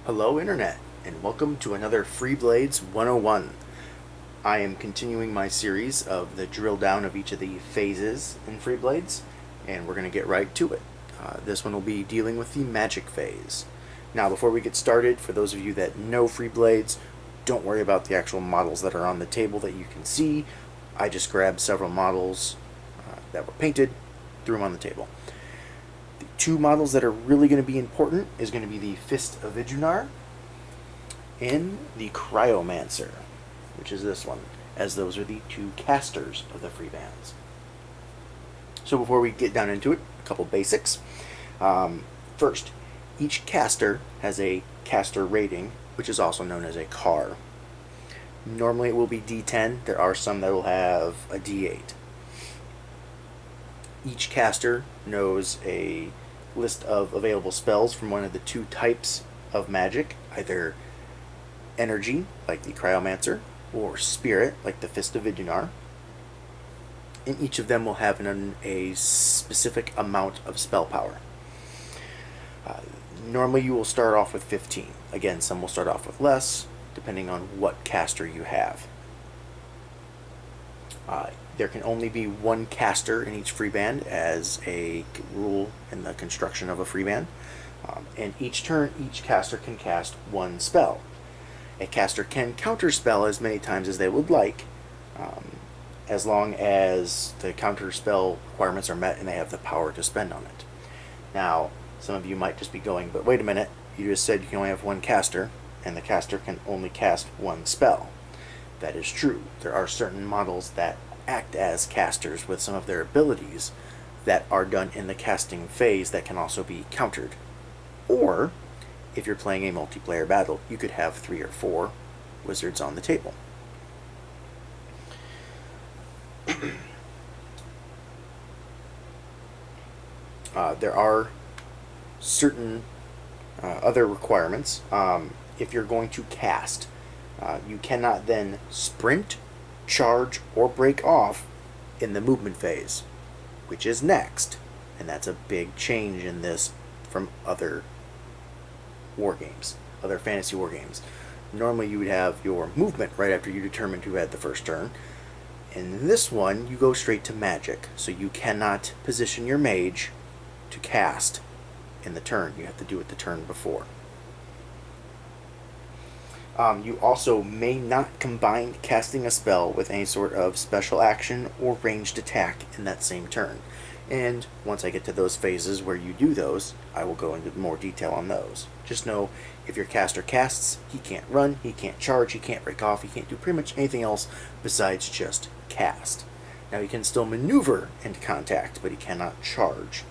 Hello Internet, and welcome to another Freeblades 101. I am continuing my series of the drill down of each of the phases in Freeblades, and we're going to get right to it. This one will be dealing with the magic phase. Now before we get started, for those of you that know Freeblades, don't worry about the actual models that are on the table that you can see. I just grabbed several models that were painted, threw them on the table. The two models that are really going to be important is going to be the Fist of Vidunar and the Cryomancer, which is this one, as those are the two casters of the Freebands. So before we get down into it, a couple basics. First, each caster has a caster rating, which is also known as a CAR. Normally it will be D10. There are some that will have a D8. Each caster knows a list of available spells from one of the two types of magic, either energy, like the Cryomancer, or spirit, like the Fist of Vidunar. And each of them will have a specific amount of spell power. Normally you will start off with 15. Again, some will start off with less, depending on what caster you have. There can only be one caster in each freeband as a rule in the construction of a freeband. And each turn, each caster can cast one spell. A caster can counterspell as many times as they would like, as long as the counterspell requirements are met and they have the power to spend on it. Now, some of you might just be going, but wait a minute, you just said you can only have one caster, and the caster can only cast one spell. That is true. There are certain models that act as casters with some of their abilities that are done in the casting phase that can also be countered. Or, if you're playing a multiplayer battle, you could have 3 or 4 wizards on the table. There are certain other requirements. If you're going to cast, you cannot then sprint, charge, or break off in the movement phase, which is next. And that's a big change in this from other war games, other fantasy war games. Normally you would have your movement right after you determined who had the first turn. In this one, you go straight to magic, so you cannot position your mage to cast in the turn. You have to do it the turn before. You also may not combine casting a spell with any sort of special action or ranged attack in that same turn. And once I get to those phases where you do those, I will go into more detail on those. Just know, if your caster casts, he can't run, he can't charge, he can't break off, he can't do pretty much anything else besides just cast. Now he can still maneuver into contact, but he cannot charge.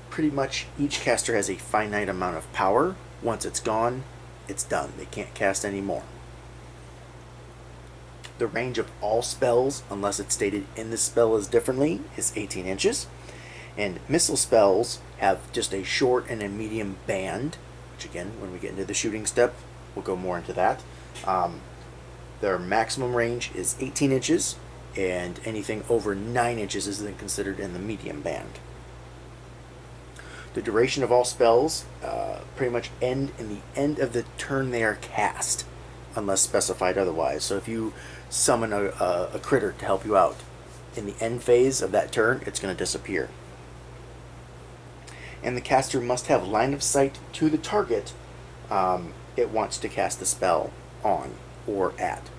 Pretty much each caster has a finite amount of power. Once it's gone, it's done. They can't cast anymore. The range of all spells, unless it's stated in the spell as differently, is 18 inches. And missile spells have just a short and a medium band, which again, when we get into the shooting step, we'll go more into that. Their maximum range is 18 inches, and anything over 9 inches is then considered in the medium band. The duration of all spells pretty much end in the end of the turn they are cast, unless specified otherwise. So if you summon a critter to help you out, in the end phase of that turn, it's going to disappear. And the caster must have line of sight to the target it wants to cast the spell on or at.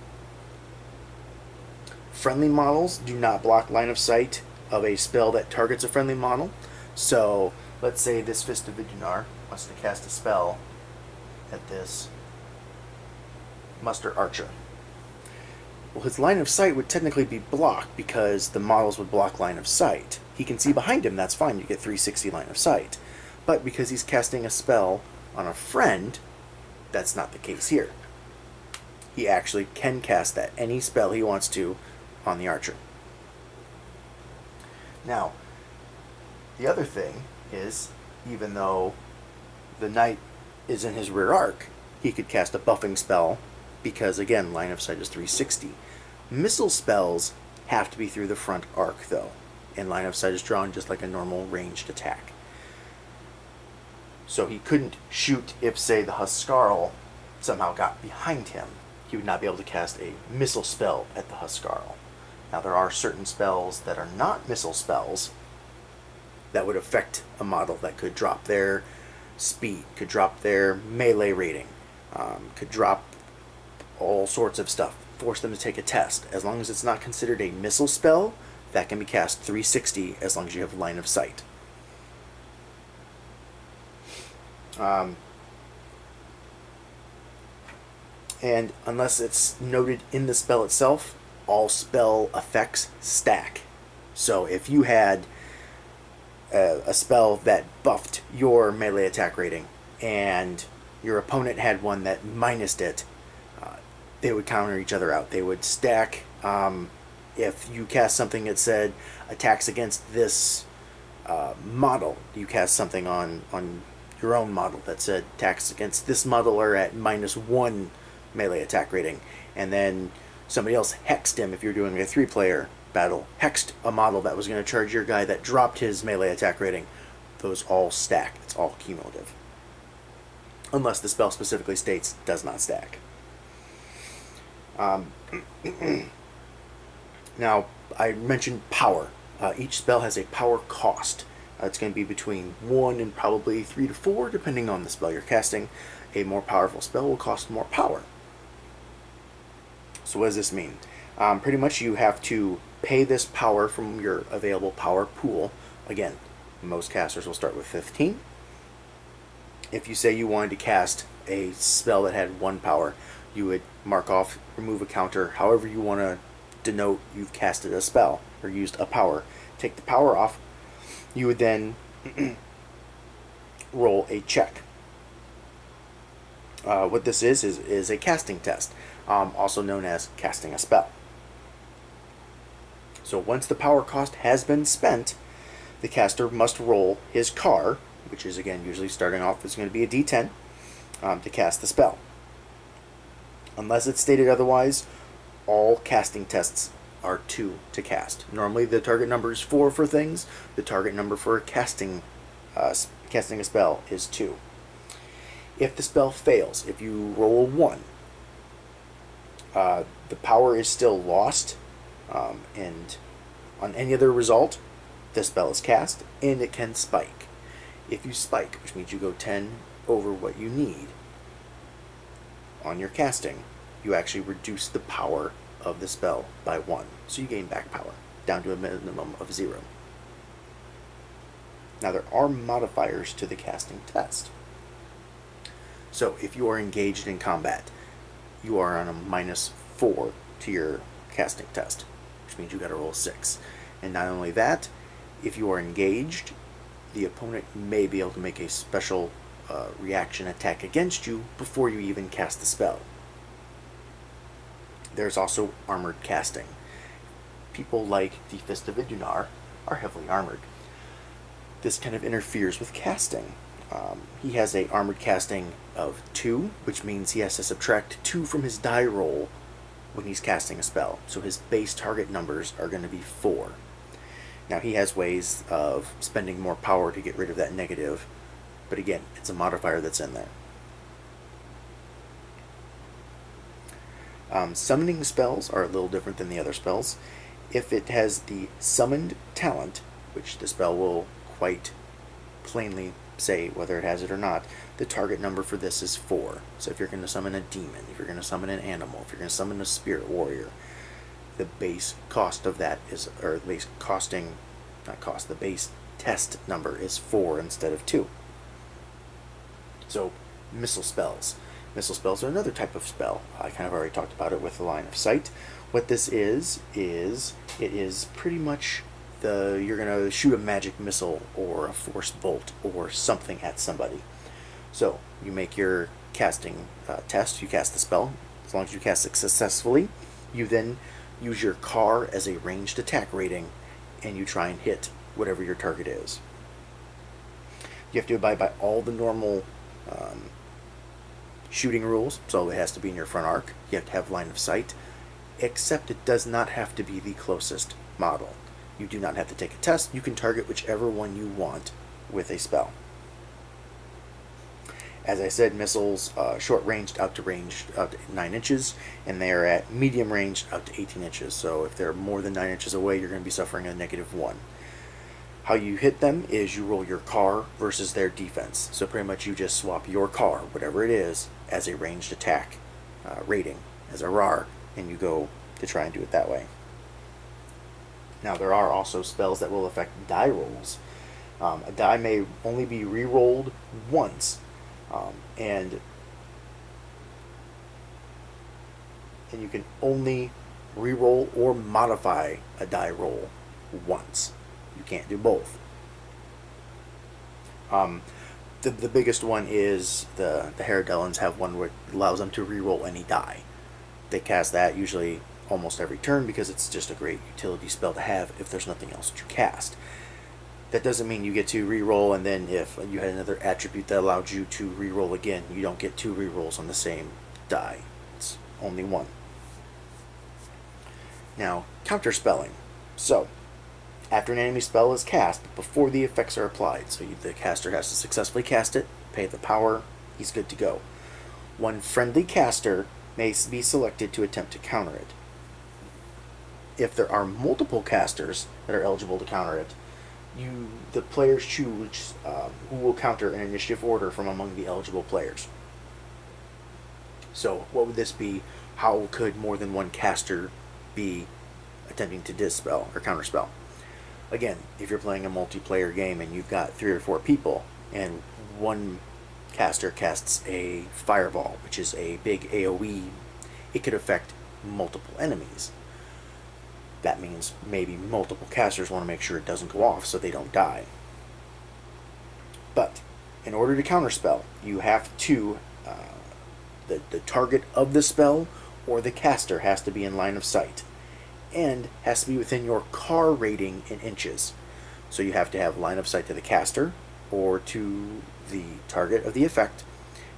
Friendly models do not block line of sight of a spell that targets a friendly model. So let's say this Fist of Vidunar wants to cast a spell at this Muster Archer. Well, his line of sight would technically be blocked because the models would block line of sight. He can see behind him, that's fine, you get 360 line of sight. But because he's casting a spell on a friend, that's not the case here. He actually can cast that any spell he wants to on the archer. Now, the other thing is, even though the knight is in his rear arc, he could cast a buffing spell because, again, line of sight is 360. Missile spells have to be through the front arc, though, and line of sight is drawn just like a normal ranged attack. So he couldn't shoot if, say, the Huskarl somehow got behind him. He would not be able to cast a missile spell at the Huskarl. Now, there are certain spells that are not missile spells that would affect a model, that could drop their speed, could drop their melee rating, could drop all sorts of stuff, force them to take a test. As long as it's not considered a missile spell, that can be cast 360 as long as you have line of sight. And unless it's noted in the spell itself, all spell effects stack. So if you had a spell that buffed your melee attack rating and your opponent had one that minused it, they would counter each other out. They would stack. If you cast something that said attacks against this model, you cast something on your own model that said attacks against this model are at -1 melee attack rating, and then somebody else hexed him. If you're doing a 3-player battle, hexed a model that was going to charge your guy that dropped his melee attack rating, those all stack. It's all cumulative, unless the spell specifically states does not stack. Now, I mentioned power. Each spell has a power cost. It's going to be between 1 and probably 3 to 4, depending on the spell you're casting. A more powerful spell will cost more power. So what does this mean? Pretty much you have to pay this power from your available power pool. Again, most casters will start with 15. If you say you wanted to cast a spell that had 1 power, you would mark off, remove a counter, however you want to denote you've casted a spell or used a power. Take the power off. You would then roll a check. What this is a casting test, also known as casting a spell. So once the power cost has been spent, the caster must roll his car, which is again usually starting off is going to be a D10, to cast the spell. Unless it's stated otherwise, all casting tests are 2 to cast. Normally the target number is 4 for things. The target number for casting a spell is 2. If the spell fails, if you roll a 1, the power is still lost, and on any other result, the spell is cast, and it can spike. If you spike, which means you go 10 over what you need on your casting, you actually reduce the power of the spell by 1. So you gain back power, down to a minimum of 0. Now there are modifiers to the casting test. So if you are engaged in combat, you are on a -4 to your casting test, which means you got to roll 6. And not only that, if you are engaged, the opponent may be able to make a special reaction attack against you before you even cast the spell. There's also armored casting. People like the Fist of Idunar are heavily armored. This kind of interferes with casting. He has a armored casting of 2, which means he has to subtract 2 from his die roll when he's casting a spell. So his base target numbers are going to be 4. Now he has ways of spending more power to get rid of that negative, but again, it's a modifier that's in there. Summoning spells are a little different than the other spells. If it has the summoned talent, which the spell will quite plainly say whether it has it or not, the target number for this is 4. So if you're going to summon a demon, if you're going to summon an animal, if you're going to summon a spirit warrior, the base cost of that is, or the base costing, not cost, the base test number is 4 instead of 2. So missile spells. Missile spells are another type of spell. I kind of already talked about it with the line of sight. What this is it is pretty much you're going to shoot a magic missile or a force bolt or something at somebody. So you make your casting test, you cast the spell. As long as you cast it successfully, you then use your car as a ranged attack rating, and you try and hit whatever your target is. You have to abide by all the normal shooting rules, so it has to be in your front arc. You have to have line of sight, except it does not have to be the closest model. You do not have to take a test. You can target whichever one you want with a spell. As I said, missiles short ranged out to 9 inches, and they are at medium range out to 18 inches. So if they're more than 9 inches away, you're going to be suffering a -1. How you hit them is you roll your car versus their defense. So pretty much you just swap your car, whatever it is, as a ranged attack rating, as a RAR, and you go to try and do it that way. Now there are also spells that will affect die rolls. A die may only be re-rolled once, and you can only re-roll or modify a die roll once. You can't do both. The biggest one is the Herodellans have one where it allows them to re-roll any die. They cast that usually almost every turn because it's just a great utility spell to have if there's nothing else to cast. That doesn't mean you get to re-roll, and then if you had another attribute that allowed you to re-roll again, you don't get 2 re-rolls on the same die. It's only 1. Now, counterspelling. So, after an enemy spell is cast, before the effects are applied, so the caster has to successfully cast it, pay the power, he's good to go. One friendly caster may be selected to attempt to counter it. If there are multiple casters that are eligible to counter it, the players choose who will counter in initiative order from among the eligible players. So what would this be? How could more than one caster be attempting to dispel or counterspell? Again, if you're playing a multiplayer game and you've got 3 or 4 people, and one caster casts a fireball, which is a big AoE, it could affect multiple enemies. That means maybe multiple casters want to make sure it doesn't go off so they don't die. But in order to counterspell, you have to, the target of the spell or the caster has to be in line of sight, and has to be within your car rating in inches. So you have to have line of sight to the caster or to the target of the effect,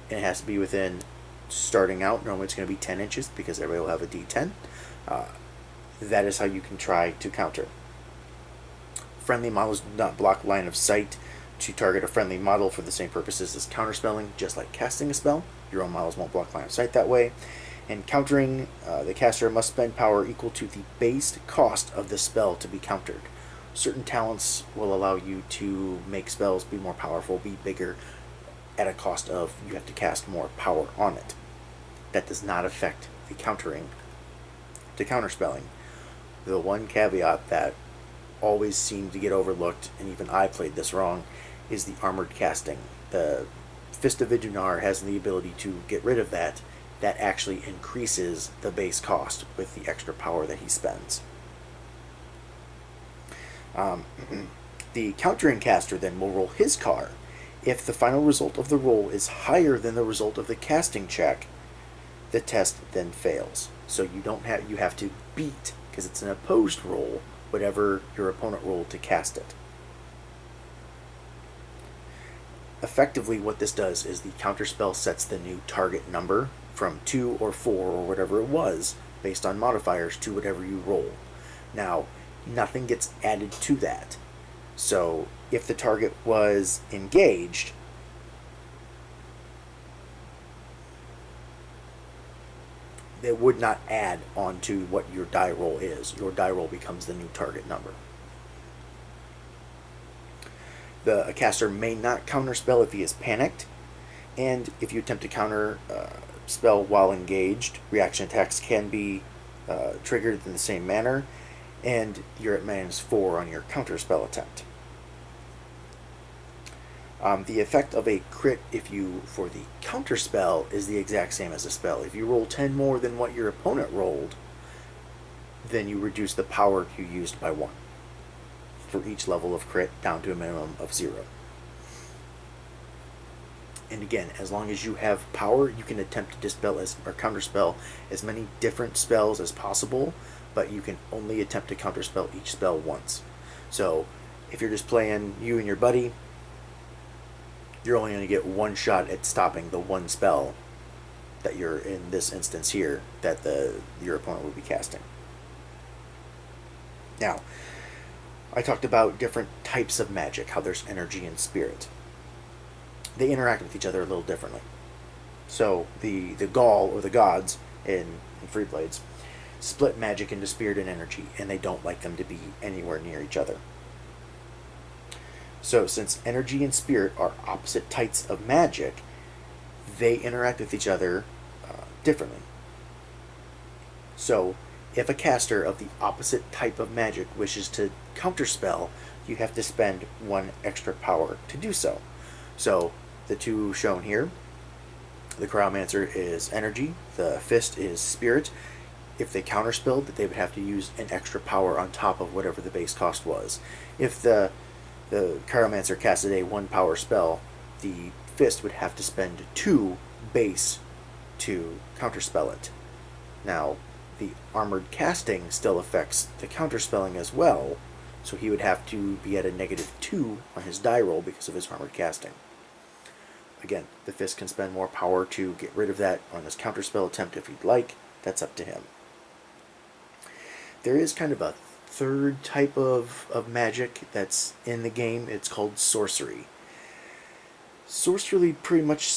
and it has to be within, starting out, normally it's going to be 10 inches because everybody will have a D10. That is how you can try to counter. Friendly models do not block line of sight to target a friendly model for the same purposes as counterspelling, just like casting a spell. Your own models won't block line of sight that way. And countering, the caster must spend power equal to the base cost of the spell to be countered. Certain talents will allow you to make spells be more powerful, be bigger, at a cost of you have to cast more power on it. That does not affect the countering to counterspelling. The one caveat that always seemed to get overlooked, and even I played this wrong, is the armored casting. The Fist of Vidunar has the ability to get rid of that. That actually increases the base cost with the extra power that he spends. The countering caster then will roll his car. If the final result of the roll is higher than the result of the casting check, the test then fails. So you have to beat, because it's an opposed roll, whatever your opponent rolled to cast it. Effectively, what this does is the counterspell sets the new target number from 2 or 4 or whatever it was, based on modifiers, to whatever you roll. Now, nothing gets added to that. So, if the target was engaged, it would not add on to what your die roll is. Your die roll becomes the new target number. The caster may not counterspell if he is panicked, and if you attempt to counter spell while engaged, reaction attacks can be triggered in the same manner, and you're at -4 on your counterspell attempt. The effect of a crit for the counterspell is the exact same as a spell. If you roll 10 more than what your opponent rolled, then you reduce the power you used by 1 for each level of crit down to a minimum of 0. And again, as long as you have power, you can attempt to dispel or counterspell as many different spells as possible, but you can only attempt to counterspell each spell once. So if you're just playing you and your buddy, you're only going to get 1 shot at stopping the one spell that you're, in this instance here, that your opponent will be casting. Now, I talked about different types of magic, how there's energy and spirit. they interact with each other a little differently. So the Gaul, or the gods in Freeblades, split magic into spirit and energy, and they don't like them to be anywhere near each other. So since energy and spirit are opposite types of magic, they interact with each other differently. So if a caster of the opposite type of magic wishes to counterspell, you have to spend 1 extra power to do so. So the two shown here, the Cryomancer is energy, the Fist is spirit. If they counterspelled, they would have to use an extra power on top of whatever the base cost was. If the Cryomancer casted a 1 power spell, the Fist would have to spend 2 base to counterspell it. Now, the armored casting still affects the counterspelling as well, so he would have to be at a -2 on his die roll because of his armored casting. Again, the Fist can spend more power to get rid of that on his counterspell attempt if he'd like. That's up to him. There is kind of a third type of magic that's in the game. It's called sorcery. Sorcery pretty much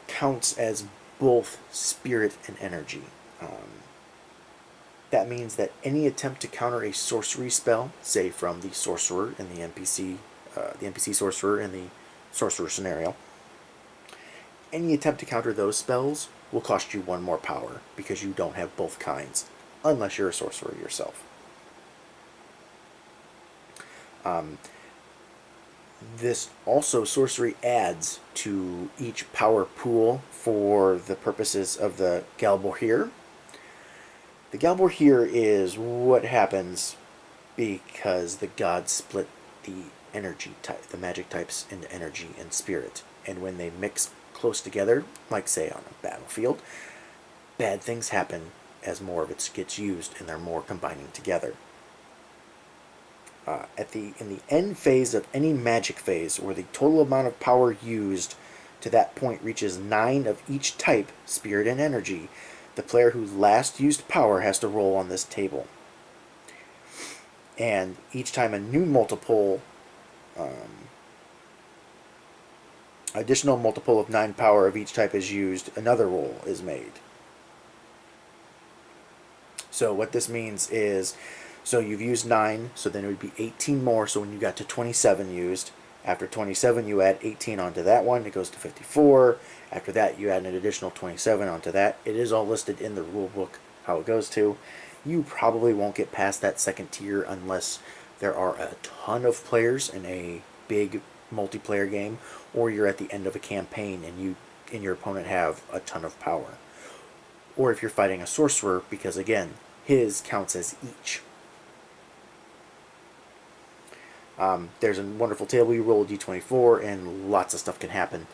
counts as both spirit and energy. That means that any attempt to counter a sorcery spell, say from the sorcerer in the NPC sorcerer in the sorcerer scenario, any attempt to counter those spells will cost you 1 more power because you don't have both kinds, unless you're a sorcerer yourself. This also, sorcery adds to each power pool for the purposes of the Galborhir. The Galborhir is what happens because the gods split the energy type, the magic types, into energy and spirit. And when they mix close together, like say on a battlefield, bad things happen as more of it gets used and they're more combining together. In the end phase of any magic phase, where the total amount of power used to that point reaches 9 of each type, spirit and energy, the player who last used power has to roll on this table. And each time a new multiple, additional multiple of 9 power of each type is used, another roll is made. So what this means is, so you've used 9, so then it would be 18 more, so when you got to 27 used, after 27 you add 18 onto that one, it goes to 54. After that you add an additional 27 onto that. It is all listed in the rule book how it goes to. You probably won't get past that second tier unless there are a ton of players in a big multiplayer game, or you're at the end of a campaign and you and your opponent have a ton of power. Or if you're fighting a sorcerer, because again, his counts as each. There's a wonderful table. You roll a d24 and lots of stuff can happen.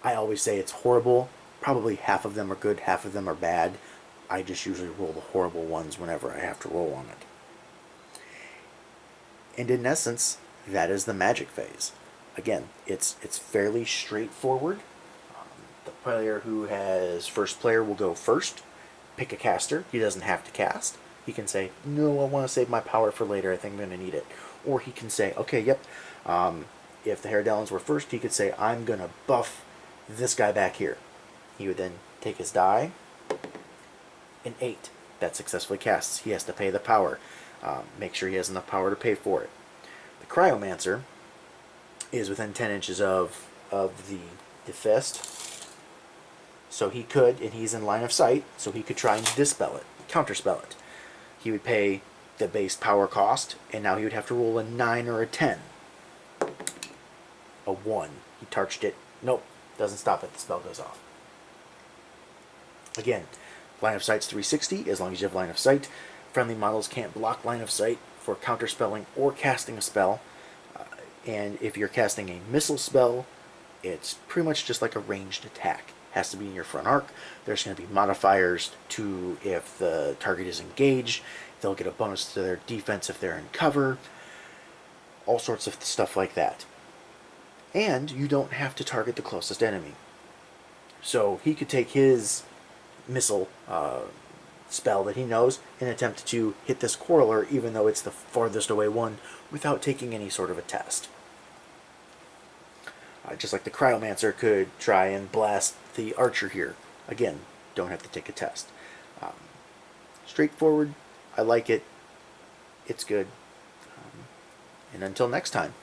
I always say it's horrible. Probably half of them are good, half of them are bad. I just usually roll the horrible ones whenever I have to roll on it. And in essence, that is the magic phase. Again, it's fairly straightforward. The player who has first player will go first, pick a caster. He doesn't have to cast. He can say, no, I want to save my power for later. I think I'm going to need it. Or he can say, okay, yep. If the Haredellans were first, he could say, I'm going to buff this guy back here. He would then take his die, an 8. That successfully casts. He has to pay the power. Make sure he has enough power to pay for it. The Cryomancer is within 10 inches of the Fist. So he could, and he's in line of sight, so he could try and dispel it, counterspell it. He would pay the base power cost, and now he would have to roll a 9 or a 10. A 1. He tarched it. Nope. Doesn't stop it. The spell goes off. Again, line of sight's 360, as long as you have line of sight. Friendly models can't block line of sight for counterspelling or casting a spell. And if you're casting a missile spell, it's pretty much just like a ranged attack. Has to be in your front arc. There's going to be modifiers to if the target is engaged. They'll get a bonus to their defense if they're in cover. All sorts of stuff like that. And you don't have to target the closest enemy. So he could take his missile spell that he knows and attempt to hit this quarreler, even though it's the farthest away one, without taking any sort of a test. Just like the Cryomancer could try and blast the Archer here. Again, don't have to take a test. Um, Straightforward. I like it. It's good. And until next time.